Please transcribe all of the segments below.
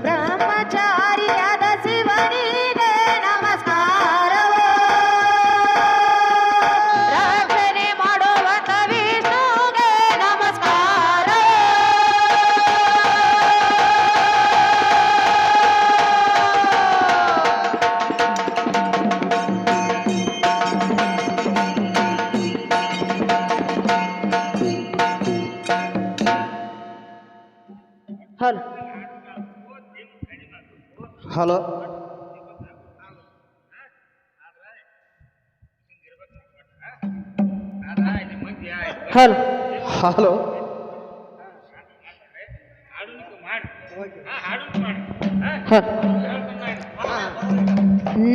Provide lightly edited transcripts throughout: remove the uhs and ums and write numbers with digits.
ಬ್ರಹ್ಮಚಾರಿಯಾದ ಶಿವನಿಗೆ ನಮಸ್ಕಾರವೋ. ರಕ್ಷಣೆ ಮಾಡುವಂತ ವಿಷ್ಣುಗೆ ನಮಸ್ಕಾರವೋ. ಹಲೋ ಹಲೋ ಹಲೋ ಹಲೋ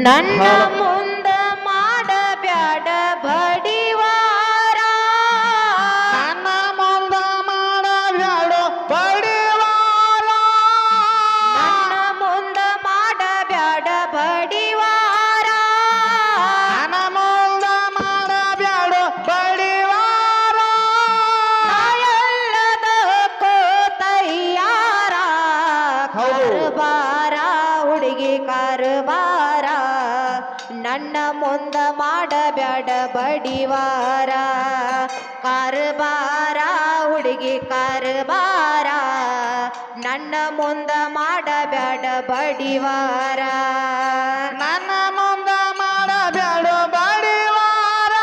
ನನ್ನ ಮುಂದ ಮಾಡಬ್ಯಾಡ ಬಡಿವಾರ. ನನ್ನ ಮುಂದ ಮಾಡಬ್ಯಾಡು ಬಡಿವಾರ. ನನ್ನ ಮುಂದ ಮಾಡಬ್ಯಾಡ ಬಡಿವಾರ. ನನ್ನ ಮುಂದ ಮಾಡಬ್ಯಾಡು ಬಡಿವಾರ. ಎಲ್ಲದಕ್ಕೂ ತಯ್ಯಾರ. ಹೌದು. ಕರ್ಬಾರ ಹುಡುಗಿ ಕರ್ಬಾರ. ನನ್ನ ಮುಂದ ಮಾಡಬ್ಯಾಡ ಬಡಿವಾರ. ಕರ್ಬಾರ ಹುಡುಗಿ ಕರ್ಬಾರ. ನನ್ನ ಮುಂದ ಮಾಡಬ್ಯಾಡ ಬಡಿವಾರ. ನನ್ನ ಮುಂದ ಮಾಡಬ್ಯಾಡು ಬಡಿವಾರ.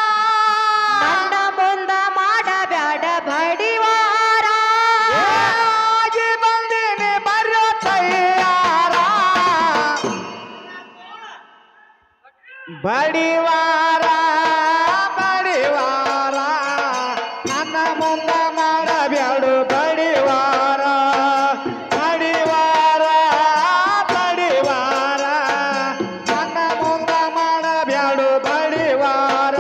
ನನ್ನ ಮುಂದ ಮಾಡಬ್ಯಾಡ ಬಡಿವಾರ. ಆಗಿ ಬಂದೀನಿ ಬರ್ಯೋ ತಯ್ಯಾರ. ಬಡಿವಾರ ಬಡಿವಾರ. ನನ್ನ ಮುಂದ ಮಾಡಬ್ಯಾಡು ಬಡಿವಾರ. ಬಡಿವಾರ ಬಡಿವಾರ. ನನ್ನ ಮುಂದ ಮಾಡಬ್ಯಾಡು ಬಡಿವಾರ.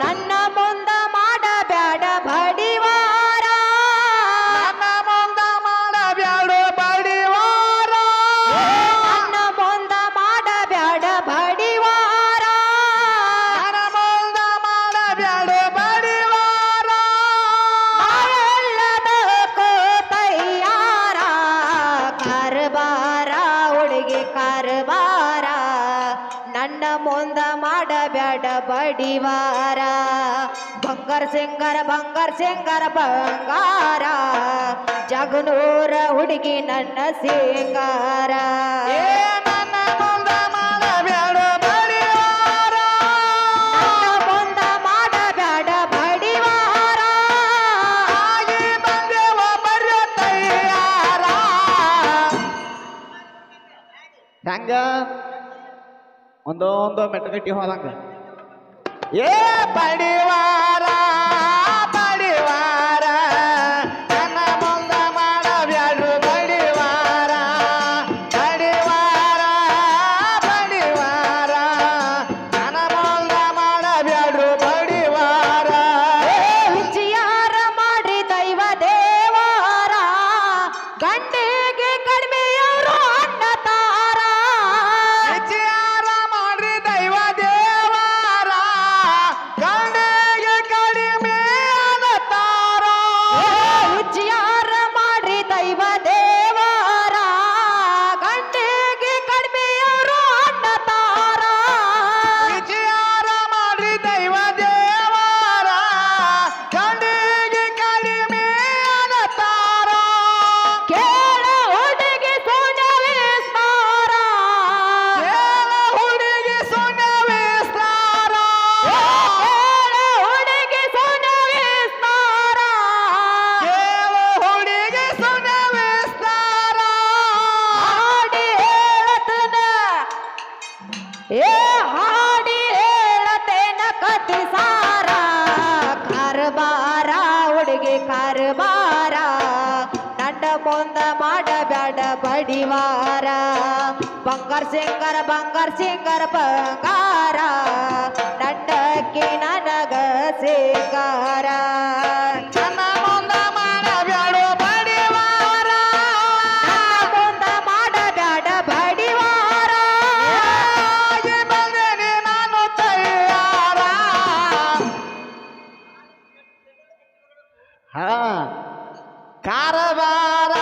ನನ್ನ ಮುಂದ ಮಾಡಬ್ಯಾಡ ಬಡಿವಾರ. ನನ್ನ ಮುಂದ ಮಾಡಬ್ಯಾಡು ಬಡಿವಾರ. ನನ್ನ ಮುಂದ ಮಾಡಬ್ಯಾಡ ಬಡಿವಾರ. ನನ್ನ ಮುಂದ ಮಾಡಬ್ಯಾಡು ಬಡಿವಾರ. ಎಲ್ಲದಕ್ಕೂ ತಯ್ಯಾರ. ಕರ್ಬಾರ ಹುಡುಗಿ ಕರ್ಬಾರ. ನನ್ನ ಮುಂದ ಮಾಡಬ್ಯಾಡ ಬಡಿವಾರ. ಬಂಗಾರ ಸಿಂಗಾರ ಬಂಗಾರ. ಜಗನೂರ ಹುಡುಗಿ ನನ್ನ ಸಿಂಗಾರ. ಏ ನನ್ನ ಮುಂದ ಮಾಡಬ್ಯಾಡು ಬಡಿವಾರ. ನನ್ನ ಮುಂದ ಮಾಡಬ್ಯಾಡ ಬಡಿವಾರ. ಆಗಿ ಬಂದೆವ ಬರ್ಯೋ ತಯ್ಯಾರ. ಹೆಂಗ ಒಂದೊಂದು ಮೆಟ್ಟಗಟ್ಟಿ ಹೋದಂಗ. ಏ ಬಡಿವಾರ ಬಡಿವಾರ. ನನ್ನ ಮುಂದ ಮಾಡಬ್ಯಾಡು ಬಡಿವಾರ. ಬಡಿವಾರ ಬಡಿವಾರ. ನನ್ನ ಮುಂದ ಮಾಡಬ್ಯಾಡು ಬಡಿವಾರ. ವಿಚಾರ ಮಾಡ್ರಿ ದೈವ ದೇವಾರ. ಗಂಡಿಗೆ ಕಡಿಮೆಯವರು ಅಣ್ಣ ತಾರ. ವಿಚಾರ ಮಾಡ್ರಿ ದೈವ ದೇವಾರ. ಗಂಡಿಗೆ ಕಡಿಮೆ ಅನ್ನತಾರ. ವಿಚಾರ ಮಾಡ್ರಿ ದೈವ ದೇವಾರ. ಗಂಡಿಗೆ ಕಡಿಮೆಯವರು ಅಣ್ಣ ತಾರ. ವಿಚಾರ ಮಾಡ್ರಿ ದೈವ ದೇವಾರ. ಗಂಡಿಗೆ ಕಡಿಮೆ ಅನ್ನತಾರ. ಕೇಳ ಹುಡುಗಿ ಸೋನ ವಿಸ್ತಾರ. ಕೇಳ ಹುಡುಗಿ ಸುಣ್ಯ ವಿಸ್ತಾರ. ಕೇಳ ಹುಡುಗಿ ಸೋನ ವಿಸ್ತಾರ. ಕೇಳ ಹುಡುಗಿ ಸುಣ್ಯ ವಿಸ್ತಾರ. ಹಾಡಿ ಹೇಳತನ ಹಾಡಿ ಹೇಳತೇನ ಕತಿ ಸಾರ. ಕರ್ಬಾರ ಹುಡುಗಿ ಕರ್ಬಾರ. ನನ್ನ ಮುಂದ ಮಾಡಬ್ಯಾಡ ಬಡಿವಾರ. ಬಂಗಾರ ಸಿಂಗಾರ ಬಂಗಾರ. ನನ್ನಕ್ಕೆ ನನಗ ಸಿಂಗಾರ. ನನ್ನ ಮುಂದ ಮಾಡಬ್ಯಾಡು ಬಡಿವಾರ. ನನ್ನ ಮುಂದ ಮಾಡಬ್ಯಾಡ ಬಡಿವಾರ. ಆಗಿ ಬಂದೆನಿ ನಾನು ತಯ್ಯಾರ. ಹಾ ಕಾರವಾರ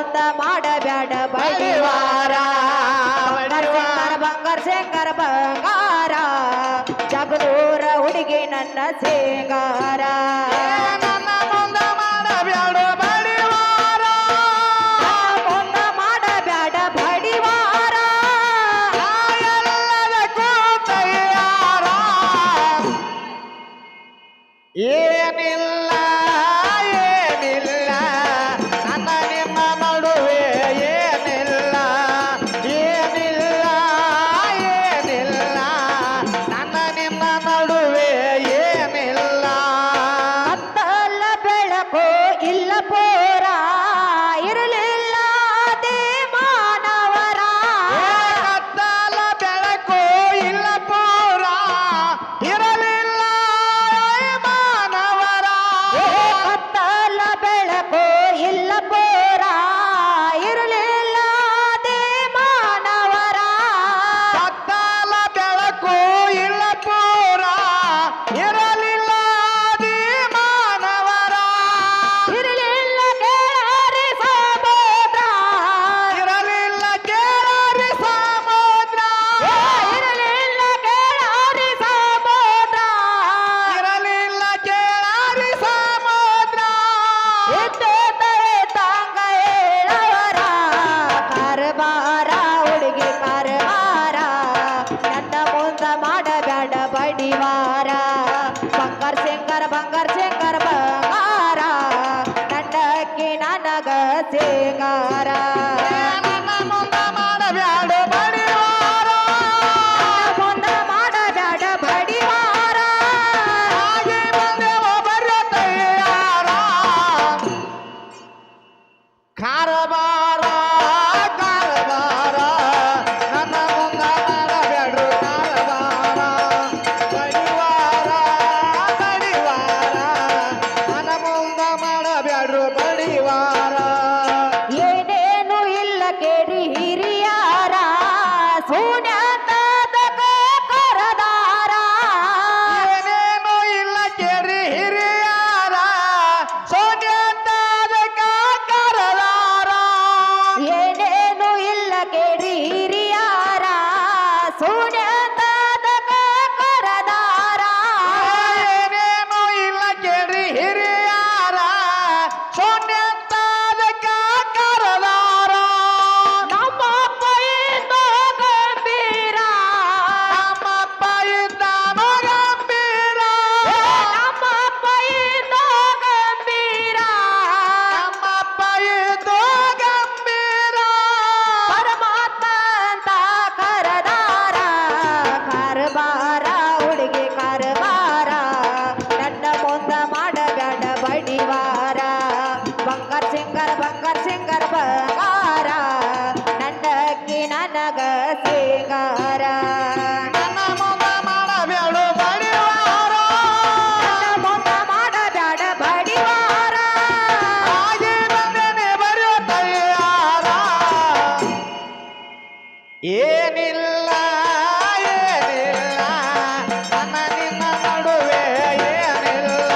ಮುಂದ ಮಾಡಬ್ಯಾಡ ಬಡಿವಾರ ಬಂಗಾರ ಶಂಕರ ಬಂಗಾರ ಜಗದೂರ ಹುಡುಗಿ ನನ್ನ ಸಿಂಗಾರ ನನ್ನ ಮುಂದ ಮಾಡಬ್ಯಾಡ ಬಡಿವಾರ ಮುಂದ ಮಾಡಬ್ಯಾಡ ಬಡಿವಾರ ಎಲ್ಲದಕ್ಕೂ ತಯಾರ ಏನಿಲ್ಲ ಏನಿಲ್ಲ ನನ್ನ ನಿಮ್ಮ ನಡುವೆ ಏನಿಲ್ಲ ಏನಿಲ್ಲ ಏನಿಲ್ಲ ನನ್ನ ನಿಮ್ಮ ನಡುವೆ ಏನಿಲ್ಲ ಕತ್ತಲ ಬೆಳಕು ಇಲ್ಲ ಪೋರ ಇರಲಿಲ್ಲ ಅದೇ ಮಾನವರ ಕತ್ತಲ ಬೆಳಕು ಇಲ್ಲ ಪೂರ ಇರಲಿಲ್ಲ ಮಾನವರ ಕತ್ತಲ ಬೆಳಕು ಇಲ್ಲ ಪೋರ ಇರಲಿಲ್ಲ ಅದೇ ಮಾನವರ ಕತ್ತಲ ಬೆಳಕು ಇಲ್ಲ ಪೂರ ಇರಲಿಲ್ಲ ದಿ ಮಾನವರ ಇರಲಿಲ್ಲ ಕೇಳಾರಿ ಸಮುದ್ರ ಇರಲಿಲ್ಲ ಕೇಳಾರಿ ಸಮುದ್ರ ಇರಲಿಲ್ಲ ಕೇಳಾರಿ ಸಮುದ್ರ ಇರಲಿಲ್ಲ ಕೇಳಾರಿ ಸಮುದ್ರ ತಾಂಗ ಹೇಳವರ ಕರಬಾರ ಹುಡುಗಿ ಕರಬಾರ ನನ್ನ ಮುಂದ ಮಾಡಬ್ಯಾಡ ಬಡಿವಾರ ಬಂಗಾರ ಶಂಕರ ಬಂಗಾರ ನನ್ನಕ್ಕೆ ನನಗ ಸಿಂಗಾರ ನನ್ನ ಮುಂದ ಮಾಡಬ್ಯಾಡ ಬಡಿವಾರ ನನ್ನ ಮುಂದ ಮಾಡಬ್ಯಾಡ ಬಡಿವಾರ ಹಾಗೆ ಬಂದೆವ ಬರ್ಯ ತಯಾರ ಕಾರಬಾರ ಕಾರಬಾರ ನನ್ನ ಮುಂದ ಮಾಡಬ್ಯಾಡ್ರು ಕಾರಬಾರ ಬಡಿವಾರ ಬಡಿವಾರ ನನ್ನ ಮುಂದ ಮಾಡಬ್ಯಾಡ್ರು ಬಡಿವಾರ ಏನೇನು ಇಲ್ಲ ಕೇಳಿ ಹಿರಿಯಾರ ಶೂನ್ಯತದಕ ಕರದಾರ ಏನೇನು ಇಲ್ಲ ಕೇಳಿ ಹಿರಿಯಾರ ಸೋನ್ಯಂತಾದಕ ಕರದಾರ ಏನೇನು ಇಲ್ಲ ಕೇಳಿ ಹಿರಿಯಾರ ಶೂನ್ಯತದಕ ಕರದಾರ ಏನೇನು ಇಲ್ಲ ಕೇಳಿ ಹಿರಿಯಾರ ಸೋನ್ಯಂತಾದಕ ಕರದಾರ ನಮ್ಮಪ್ಪ ಇದ್ದೋ ಗಂಭೀರ ನಮ್ಮಪ್ಪ ಇದ್ದಾನೋ ಗಂಭೀರ ನಮ್ಮಪ್ಪ ಇದ್ದೋ ಗಂಭೀರ ನಮ್ಮಪ್ಪ ಇದ್ದೋ ಗಂಭೀರ ಪರಮಾತ್ಮ ಅಂತ ಕರದಾರ ಕರಬಾರ ಹುಡುಗಿ ಕರಬಾರ ನನ್ನ ಮುಂದ ಮಾಡಬ್ಯಾಡ ಬಡಿವಾರ ಬಂಗಾರ ಶಂಕರ ಬಂಗಾರ ನನ್ನಕ್ಕೆ ನನಗ ಸಿಂಗಾರ ನನ್ನ ಮುಂದ ಮಾಡಬ್ಯಾಡು ಬಡಿವಾರ ನನ್ನ ಮುಂದ ಮಾಡಬ್ಯಾಡ ಬಡಿವಾರ ಹಾಗೆ ಬಂದೇನೆ ಬರೆಯೋ ತಯಾರ ಏನಿಲ್ಲ ಏನಿಲ್ಲ ನನ್ನ ನಿನ್ನ ನಡುವೆ ಏನಿಲ್ಲ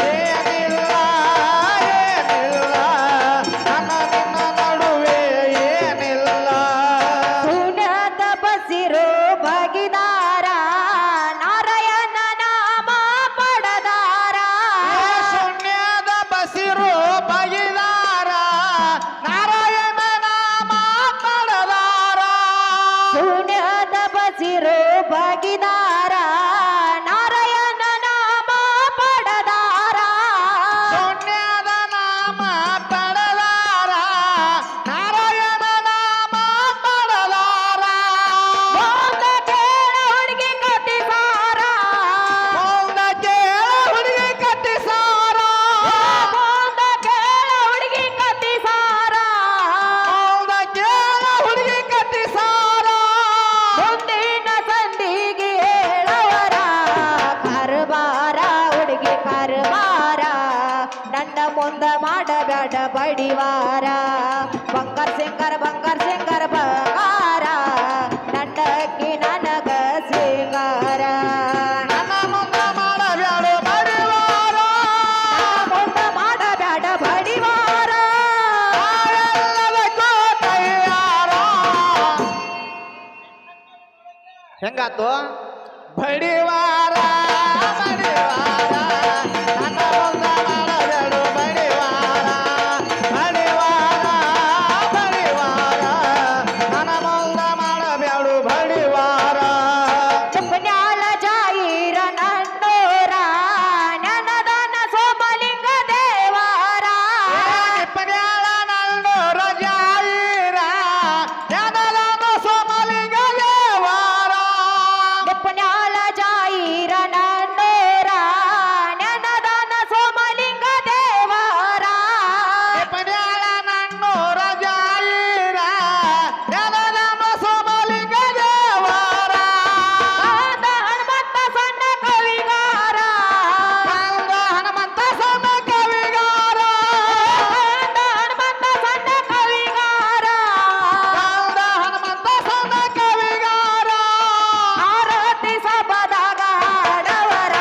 ಏನಿಲ್ಲ ಏನಿಲ್ಲ ನನ್ನ ನಿನ್ನ ನಡುವೆ ಏನಿಲ್ಲ ಪುಣ್ಯದ ಬಸಿರು ಬಗಿದಾರ ನಾರಾಯಣ ನಾಮ ಪಡದಾರ ಶೂನ್ಯದ ಬಸಿರು ಬಗಿದಾರ ನಾರಾಯಣ ನಾಮ ಪಡದಾರ ಪುಣ್ಯದ ಬಸಿರು ಬಗಿದಾರ ನಾರಾಯಣ ನಾಮ ಪಡದಾರ ಶೂನ್ಯದ ನಾಮ ಪಡದಾರ ನಾರಾಯಣ ನಾಮ ಪಡದಾರ ಮೌನ ಕೇಳ ಹುಡುಗಿ ಕಟ್ಟಿಸಾರ ಮೌನ ಕೇಳ ಹುಡುಗಿ ಕಟ್ಟಿಸಾರ ಮೌನ ಕೇಳ ಹುಡುಗಿ ಕಟ್ಟಿಸಾರ ಮೌನ ಕೇಳ ಹುಡುಗಿ ಕಟ್ಟಿಸಾರ ಮುಂದಿನ ಸಂದಿಗೆ ಹೇಳವರ ಕರಬಾರ ಹುಡುಗಿ ಕರಬಾರ ನನ್ನ ಮುಂದ ಮಾಡಬೇಡ ಬಡಿವಾರ ಬಂಗಾರ ಶಂಕರ ಬಂಗಾರ ನನ್ನಕ್ಕೆ ನನಗ ಸಿಂಗಾರ ನನ್ನ ಮುಂದ ಮಾಡಬ್ಯಾಡು ಬಡಿವಾರ ನನ್ನ ಮುಂದ ಮಾಡಬೇಡ ಬಡಿವಾರ ನಾವೆಲ್ಲ ಹೆಂಗಾತು ಬಡಿವಾರ ಬಡಿವಾರ ನನ್ನ ಮುಂದ ಮಾಡಬೇಡು ಬಡಿವಾರ ಬಡಿವಾರ ಬಡಿವಾರ ನನ್ನ ಮುಂದ ಮಾಡಬೇಡು ಬಡಿವಾರ ಚಪ್ಪನ್ಯಾಳ ಜಾಯಿರ ನನ್ನೋರ ನನದನ ಸೋಮಲಿಂಗ ದೇವಾರ ಪನ್ಯಾಳ ನನ್ನೂರ ಜಾಯಿರ ಯಾದಲನು ಸೋಮಲಿಂಗ ದೇವಾರ ಚಪ್ಪನ್ಯಾಳ ಜಾಯಿರ ನನ್ನೋರ ನನದನ ಸೋಮಲಿಂಗ ದೇವಾರ ಪನ್ಯಾಳ ನನ್ನೂರ ಜಾಯಿರ ಯಾದಲನು ಸೋಮಲಿಂಗ ದೇವಾರ ಆದ ಹನುಮಂತ ಸಣ್ಣ ಕವಿಗಾರ ಕಂದ ಹನುಮಂತ ಸಣ್ಣ ಕವಿಗಾರ ಆದ ಹನುಮಂತ ಸಣ್ಣ ಕವಿಗಾರ ಕಂದ ಹನುಮಂತ ಸಣ್ಣ ಕವಿಗಾರ ಆರತಿ ಸಬದಾಗ ಆಡವರ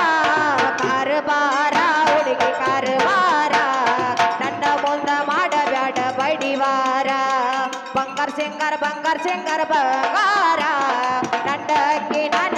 ಕಾರ್ಬಾರ ಹುಡುಗಿ ಕಾರ್ಬಾರ ನನ್ನ ಮುಂದ ಮಾಡಬೇಡ ಬಡಿವಾರ ಬಂಗಾರ ಸಿಂಗಾರ ಬಂಗಾರ ಬಂಗಾರ ನನ್ನ ಅಕ್ಕಿ ನನ್ನ